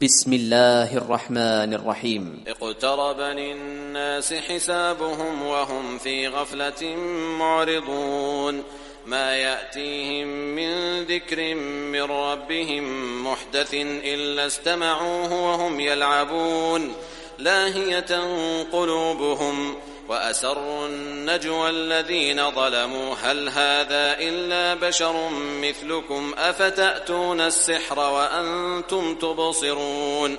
بسم الله الرحمن الرحيم. اقترب للناس حسابهم وهم في غفلة معرضون ما يأتيهم من ذكر من ربهم محدث إلا استمعوه وهم يلعبون لاهية قلوبهم وأسروا النجوى الذين ظلموا هل هذا إلا بشر مثلكم أفتأتون السحر وأنتم تبصرون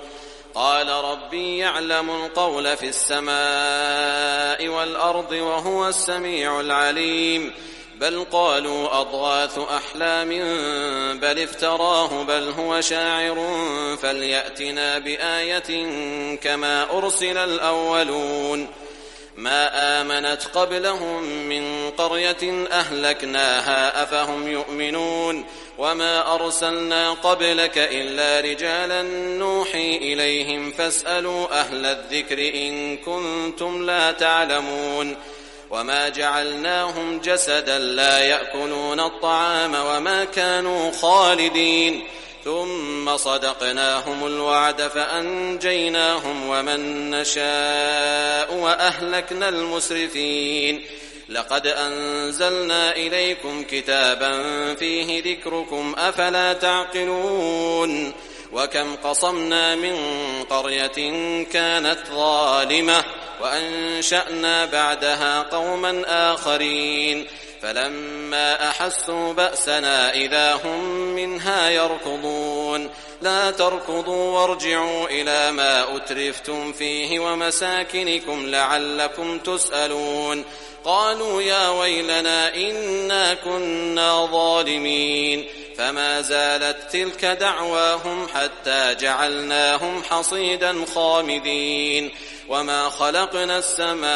قال ربي يعلم القول في السماء والأرض وهو السميع العليم بل قالوا أضغاث أحلام بل افتراه بل هو شاعر فليأتنا بآية كما أرسل الأولون ما آمنت قبلهم من قرية أهلكناها أفهم يؤمنون وما أرسلنا قبلك إلا رجالا نوحي إليهم فاسألوا أهل الذكر إن كنتم لا تعلمون وما جعلناهم جسدا لا يأكلون الطعام وما كانوا خالدين ثم صدقناهم الوعد فأنجيناهم ومن نشاء وأهلكنا المسرفين لقد أنزلنا إليكم كتابا فيه ذكركم أفلا تعقلون وكم قصمنا من قرية كانت ظالمة وأنشأنا بعدها قوما آخرين فلما أحسوا بأسنا إذا هم منها يركضون لا تركضوا وارجعوا إلى ما أترفتم فيه ومساكنكم لعلكم تسألون قالوا يا ويلنا إنا كنا ظالمين فما زالت تلك دعواهم حتى جعلناهم حصيدا خامدين وما خلقنا السماء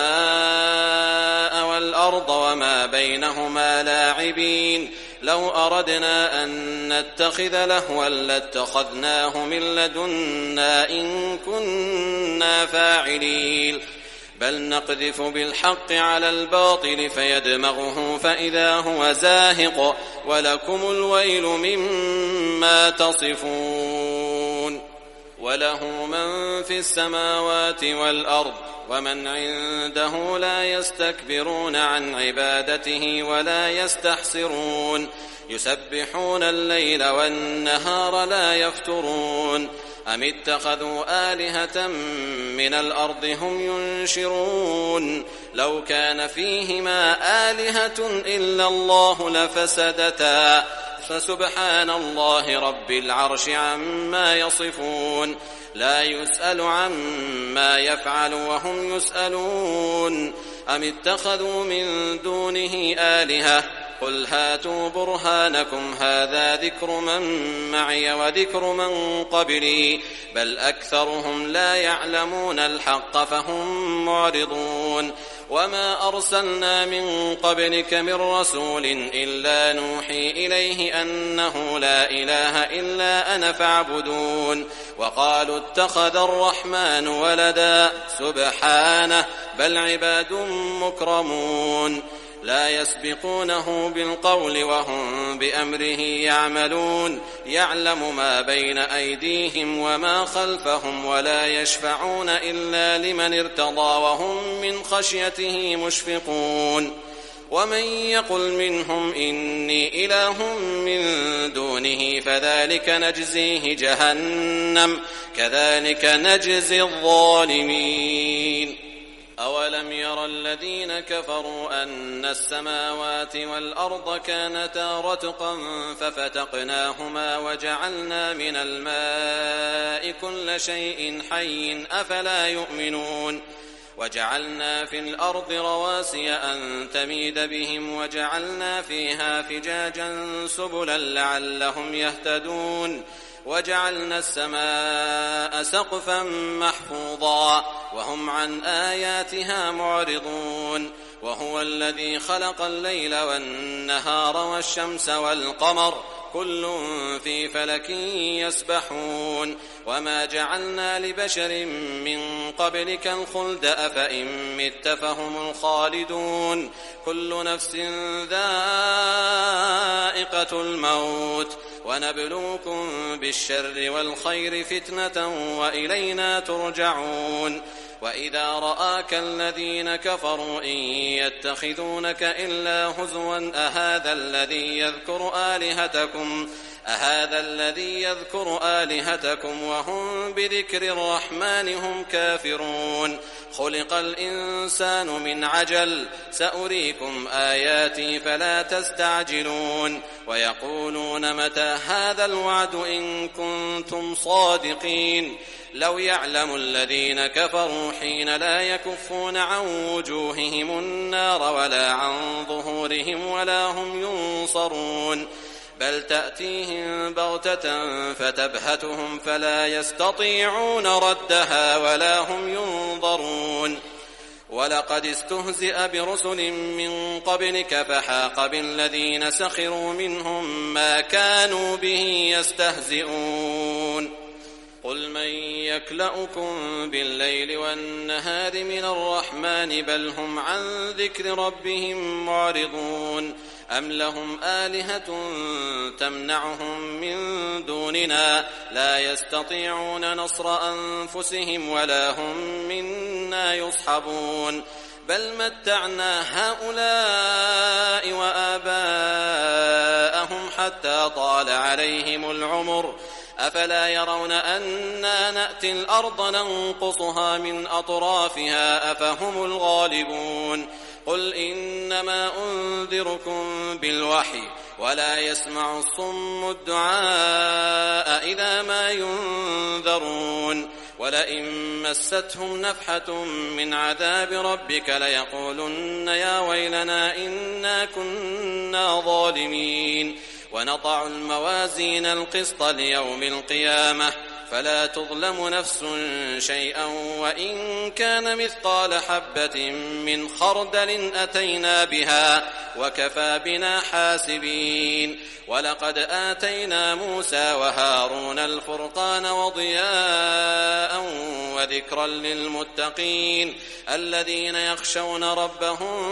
والأرض وما بينهما لاعبين لو أردنا أن نتخذ لهوا لاتخذناه من لدنا إن كنا فاعلين بل نقذف بالحق على الباطل فيدمغه فإذا هو زاهق ولكم الويل مما تصفون وله من في السماوات والأرض ومن عنده لا يستكبرون عن عبادته ولا يستحسرون يسبحون الليل والنهار لا يفترون أم اتخذوا آلهة من الأرض هم ينشرون لو كان فيهما آلهة إلا الله لفسدتا فسبحان الله رب العرش عما يصفون لا يسأل عما يفعل وهم يسألون أم اتخذوا من دونه آلهة قل هاتوا برهانكم هذا ذكر من معي وذكر من قبلي بل أكثرهم لا يعلمون الحق فهم معرضون وما أرسلنا من قبلك من رسول إلا نوحي إليه أنه لا إله إلا أنا فاعبدون وقالوا اتخذ الرحمن ولدا سبحانه بل عباد مكرمون لا يسبقونه بالقول وهم بأمره يعملون يعلم ما بين أيديهم وما خلفهم ولا يشفعون إلا لمن ارتضى وهم من خشيته مشفقون ومن يقل منهم إني إله من دونه فذلك نجزيه جهنم كذلك نجزي الظالمين أولم ير الذين كفروا أن السماوات والأرض كانتا رتقا ففتقناهما وجعلنا من الماء كل شيء حي أفلا يؤمنون وجعلنا في الأرض رواسي أن تميد بهم وجعلنا فيها فجاجا سبلا لعلهم يهتدون وجعلنا السماء سقفا محفوظا وهم عن آياتها معرضون وهو الذي خلق الليل والنهار والشمس والقمر كل في فلك يسبحون وما جعلنا لبشر من قبلك الخلد أفإن مت فهم الخالدون كل نفس ذائقة الموت ونبلوكم بالشر والخير فتنة وإلينا ترجعون وإذا رآك الذين كفروا إن يتخذونك إلا هزوا أهذا الذي يذكر آلهتكم وهم بذكر الرحمن هم كافرون خلق الإنسان من عجل سأريكم آياتي فلا تستعجلون ويقولون متى هذا الوعد إن كنتم صادقين لو يعلم الذين كفروا حين لا يكفون عن وجوههم النار ولا عن ظهورهم ولا هم ينصرون بل تأتيهم بغتة فتبهتهم فلا يستطيعون ردها ولا هم ينظرون ولقد استهزئ برسل من قبلك فحاق بالذين سخروا منهم ما كانوا به يستهزئون قل من يكلؤكم بالليل والنهار من الرحمن بل هم عن ذكر ربهم معرضون أم لهم آلهة تمنعهم من دوننا لا يستطيعون نصر أنفسهم ولا هم منا يصحبون بل متعنا هؤلاء وآباءهم حتى طال عليهم العمر أفلا يرون أنا نأتي الأرض ننقصها من أطرافها أفهم الغالبون قل إنما أنذركم بالوحي ولا يسمع الصم الدعاء إذا ما ينذرون ولئن مستهم نفحة من عذاب ربك ليقولن يا ويلنا إنا كنا ظالمين ونضع الموازين القسط ليوم القيامة فلا تظلم نفس شيئا وإن كان مثقال حبة من خردل أتينا بها وكفى بنا حاسبين ولقد آتينا موسى وهارون الفرقان وضياء وذكرا للمتقين الذين يخشون ربهم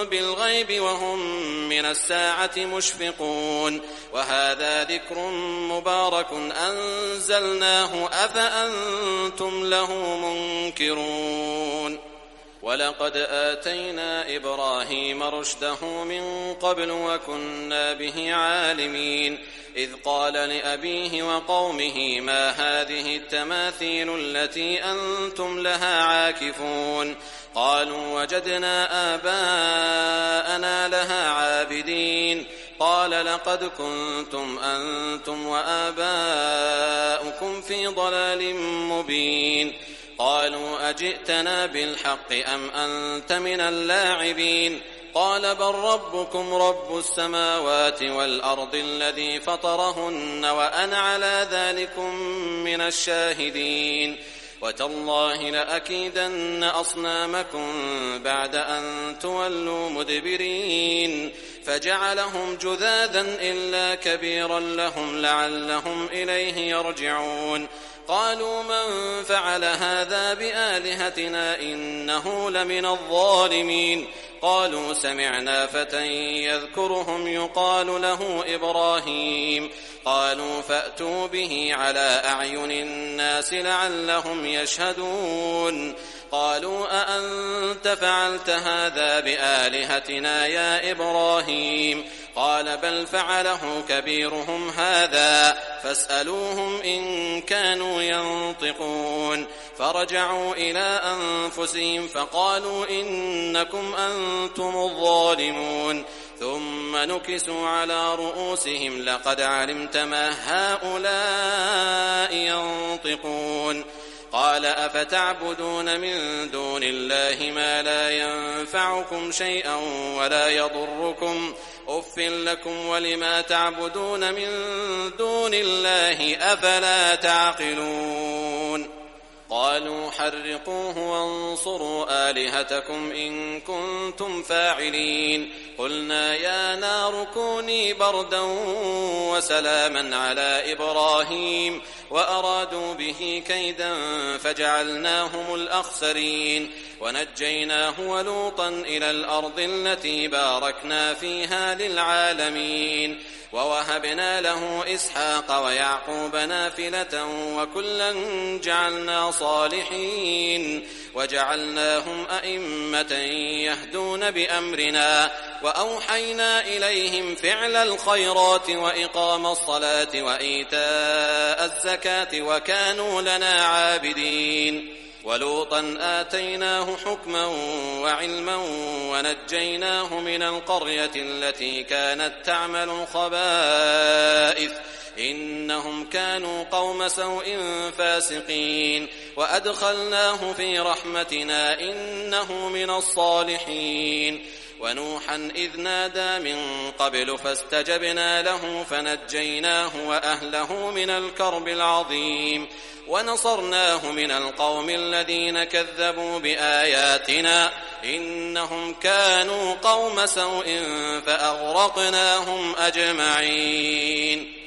بالغيب وهم من الساعة مشفقون وهذا ذكر مبارك أنزلناه أفأنتم له منكرون ولقد آتينا إبراهيم رشده من قبل وكنا به عالمين إذ قال لأبيه وقومه ما هذه التماثيل التي أنتم لها عاكفون قالوا وجدنا آباءنا لها عابدين قال لقد كنتم أنتم وآباؤكم في ضلال مبين قالوا أجئتنا بالحق أم أنت من اللاعبين قال بل ربكم رب السماوات والأرض الذي فطرهن وأنا على ذلكم من الشاهدين وتالله لأكيدن أصنامكم بعد أن تولوا مدبرين فجعلهم جذاذا إلا كبيرا لهم لعلهم إليه يرجعون قالوا من فعل هذا بآلهتنا إنه لمن الظالمين قالوا سمعنا فتى يذكرهم يقال له إبراهيم قالوا فأتوا به على أعين الناس لعلهم يشهدون قالوا أأنت فعلت هذا بآلهتنا يا إبراهيم قال بل فعله كبيرهم هذا فاسألوهم إن كانوا ينطقون فرجعوا إلى أنفسهم فقالوا إنكم أنتم الظالمون ثم نكسوا على رؤوسهم لقد علمت ما هؤلاء ينطقون قال أفتعبدون من دون الله ما لا ينفعكم شيئا ولا يضركم أف لكم ولما تعبدون من دون الله أفلا تعقلون قالوا حرقوه وانصروا آلهتكم إن كنتم فاعلين قلنا يا نار كوني بردا وسلاما على إبراهيم وأرادوا به كيدا فجعلناهم الأخسرين ونجيناه ولوطا إلى الأرض التي باركنا فيها للعالمين ووهبنا له إسحاق ويعقوب نافلة وكلا جعلنا صالحين وجعلناهم أئمة يهدون بأمرنا وأوحينا إليهم فعل الخيرات وإقام الصلاة وإيتاء الزكاة وكانوا لنا عابدين ولوطا آتيناه حكما وعلما ونجيناه من القرية التي كانت تعمل الخبائث إنهم كانوا قوم سوء فاسقين وأدخلناه في رحمتنا إنه من الصالحين ونوحا إذ نادى من قبل فاستجبنا له فنجيناه وأهله من الكرب العظيم ونصرناه من القوم الذين كذبوا بآياتنا إنهم كانوا قوم سوء فأغرقناهم أجمعين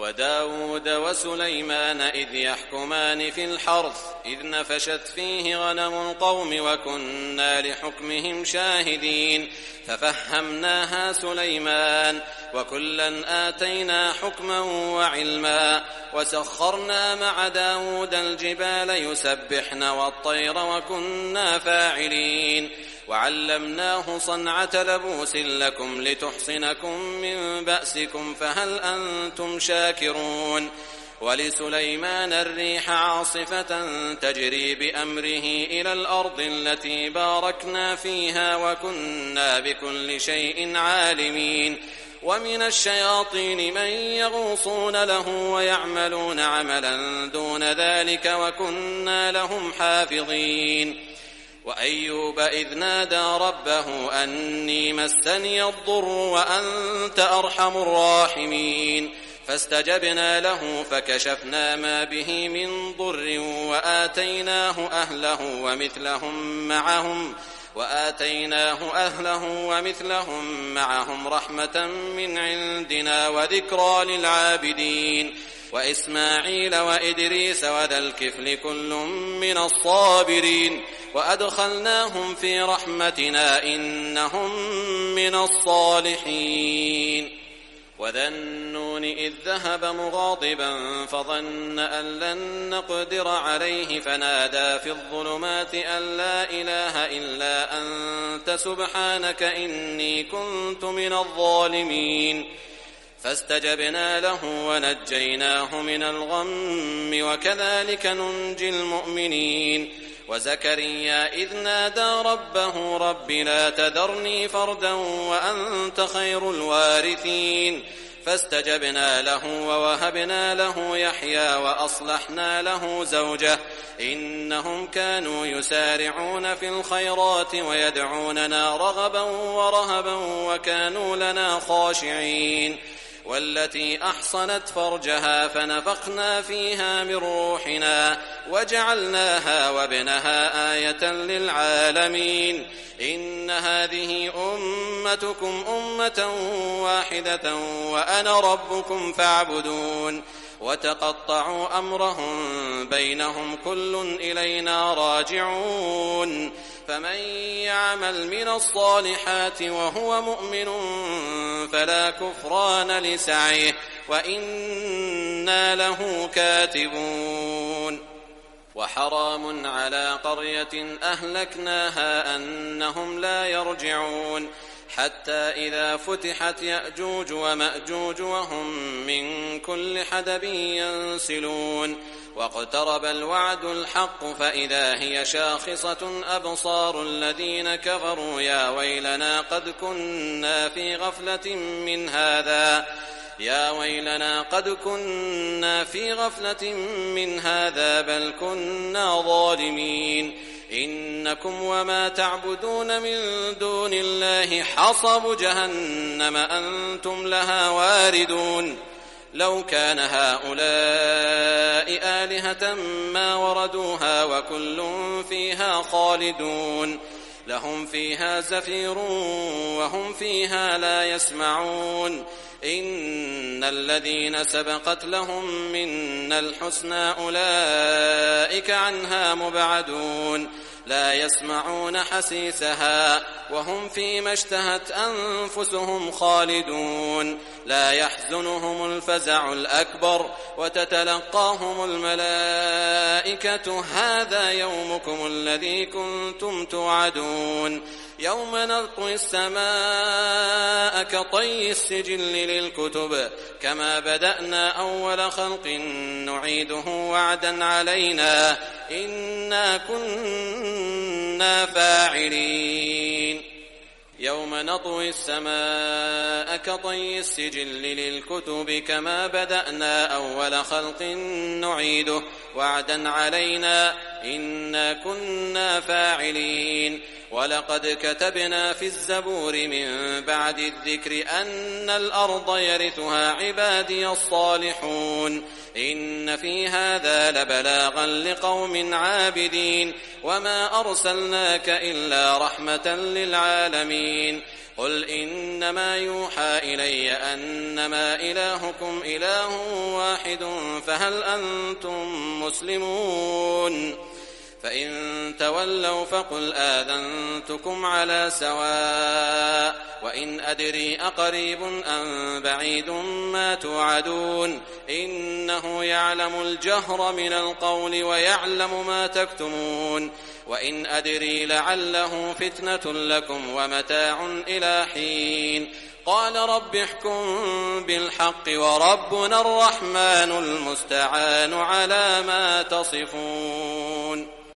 وداود وسليمان إذ يحكمان في الحرث إذ نفشت فيه غنم القوم وكنا لحكمهم شاهدين ففهمناها سليمان وكلا آتينا حكما وعلما وسخرنا مع داود الجبال يسبحن والطير وكنا فاعلين وعلمناه صنعة لبوس لكم لتحصنكم من بأسكم فهل أنتم شاكرون ولسليمان الريح عاصفة تجري بأمره إلى الأرض التي باركنا فيها وكنا بكل شيء عالمين ومن الشياطين من يغوصون له ويعملون عملا دون ذلك وكنا لهم حافظين وأيوب إذ نادى ربه أني مسني الضر وأنت أرحم الراحمين فاستجبنا له فكشفنا ما به من ضر وآتيناه أهله ومثلهم معهم رحمة من عندنا وذكرى للعابدين وإسماعيل وإدريس وذا الكفل كل من الصابرين وأدخلناهم في رحمتنا إنهم من الصالحين وذا النون إذ ذهب مغاضبا فظن أن لن نقدر عليه فنادى في الظلمات أن لا إله إلا أنت سبحانك إني كنت من الظالمين فاستجبنا له ونجيناه من الغم وكذلك ننجي المؤمنين وزكريا إذ نادى ربه رب لا تذرني فردا وأنت خير الوارثين فاستجبنا له ووهبنا له يحيى وأصلحنا له زوجه إنهم كانوا يسارعون في الخيرات ويدعوننا رغبا ورهبا وكانوا لنا خاشعين والتي أحصنت فرجها فنفخنا فيها من روحنا وجعلناها وابنها آية للعالمين إن هذه أمتكم أمة واحدة وأنا ربكم فاعبدون وتقطعوا أمرهم بينهم كل إلينا راجعون فمن يعمل من الصالحات وهو مؤمن فلا كفران لسعيه وإنا له كاتبون وحرام على قرية أهلكناها أنهم لا يرجعون حتى إذا فتحت يأجوج ومأجوج وهم من كل حدب ينسلون واقترب الوعد الحق فإذا هي شاخصة أبصار الذين كفروا يا ويلنا قد كنا في غفلة من هذا بل كنا ظالمين إنكم وما تعبدون من دون الله حصب جهنم أنتم لها واردون لو كان هؤلاء آلهة ما وردوها وكل فيها خالدون لهم فيها زفير وهم فيها لا يسمعون إن الذين سبقت لهم منا الحسنى أولئك عنها مبعدون لا يسمعون حسيسها وهم فيما اشتهت أنفسهم خالدون لا يحزنهم الفزع الأكبر وتتلقاهم الملائكة هذا يومكم الذي كنتم توعدون يوم نطوي السماء كطي السجل للكتب كما بدأنا أول خلق نعيده وعدا علينا إنا كنا فاعلين يوم نطوي السماء كطي السجل للكتب كما بدأنا أول خلق نعيده وعدا علينا إنا كنا فاعلين ولقد كتبنا في الزبور من بعد الذكر أن الأرض يرثها عبادي الصالحون إن في هذا لبلاغا لقوم عابدين وما أرسلناك إلا رحمة للعالمين قل إنما يوحى إلي أنما إلهكم إله واحد فهل أنتم مسلمون فإن تولوا فقل آذنتكم على سواء وإن أدري أقريب أم بعيد ما توعدون إنه يعلم الجهر من القول ويعلم ما تكتمون وإن أدري لعله فتنة لكم ومتاع إلى حين قال رب احكم بالحق وربنا الرحمن المستعان على ما تصفون